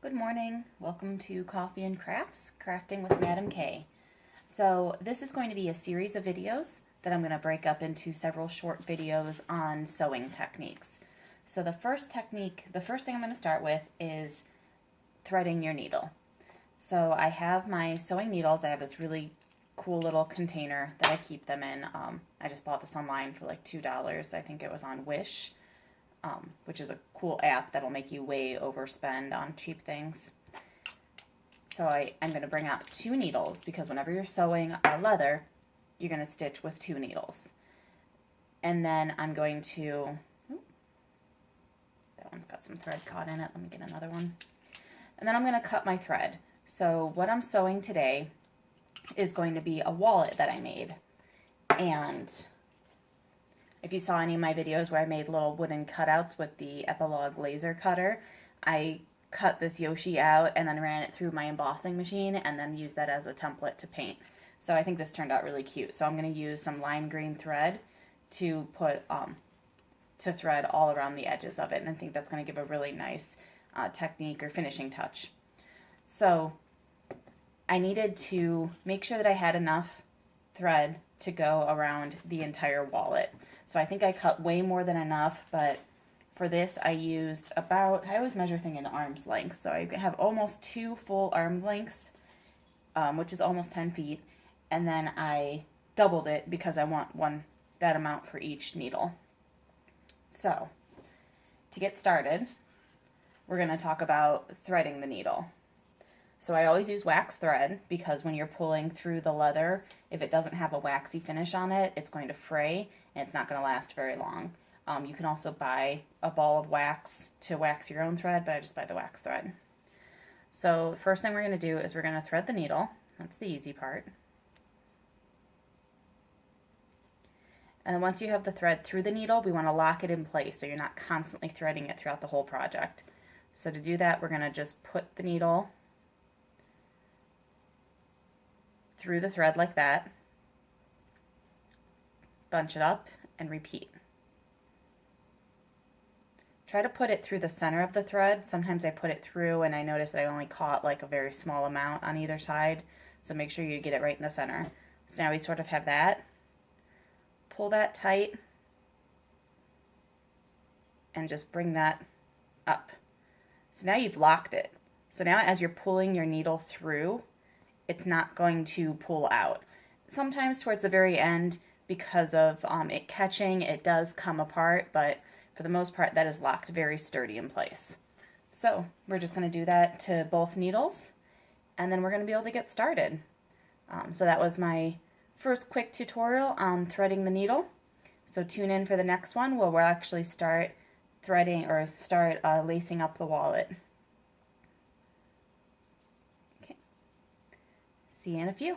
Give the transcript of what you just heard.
Good morning. Welcome to Coffee and Crafts, Crafting with Madam K. So this is going to be a series of videos that I'm going to break up into several short videos on sewing techniques. So the first thing I'm going to start with is threading your needle. So I have my sewing needles. I have this really cool little container that I keep them in. I just bought this online for like $2. I think it was on Wish. Which is a cool app that'll make you way overspend on cheap things. So I'm going to bring out 2 needles because whenever you're sewing a leather, you're going to stitch with 2 needles. And then I'm going to, that one's got some thread caught in it. Let me get another one. And then I'm going to cut my thread. So what I'm sewing today is going to be a wallet that I made. And if you saw any of my videos where I made little wooden cutouts with the Epilogue laser cutter, I cut this Yoshi out and then ran it through my embossing machine and then used that as a template to paint. So I think this turned out really cute. So I'm going to use some lime green thread to put to thread all around the edges of it, and I think that's going to give a really nice technique or finishing touch. So I needed to make sure that I had enough thread to go around the entire wallet. So I think I cut way more than enough, but for this I used about, I always measure things in arm's length, so I have almost 2 full arm lengths, which is almost 10 feet, and then I doubled it because I want that amount for each needle. So to get started, we're going to talk about threading the needle. So I always use wax thread because when you're pulling through the leather, if it doesn't have a waxy finish on it, it's going to fray and it's not going to last very long. You can also buy a ball of wax to wax your own thread, but I just buy the wax thread. So the first thing we're going to do is we're going to thread the needle. That's the easy part. And then once you have the thread through the needle, we want to lock it in place so you're not constantly threading it throughout the whole project. So to do that, we're going to just put the needle through the thread like that, bunch it up, and repeat. Try to put it through the center of the thread. Sometimes I put it through and I notice that I only caught like a very small amount on either side, so make sure you get it right in the center. So now we sort of have that. Pull that tight and just bring that up. So now you've locked it. So now as you're pulling your needle through, it's not going to pull out. Sometimes towards the very end, because of it catching, it does come apart, but for the most part that is locked very sturdy in place. So we're just going to do that to both needles, and then we're going to be able to get started. So that was my first quick tutorial on threading the needle. So tune in for the next one where we'll actually start threading or start lacing up the wallet. See you in a few.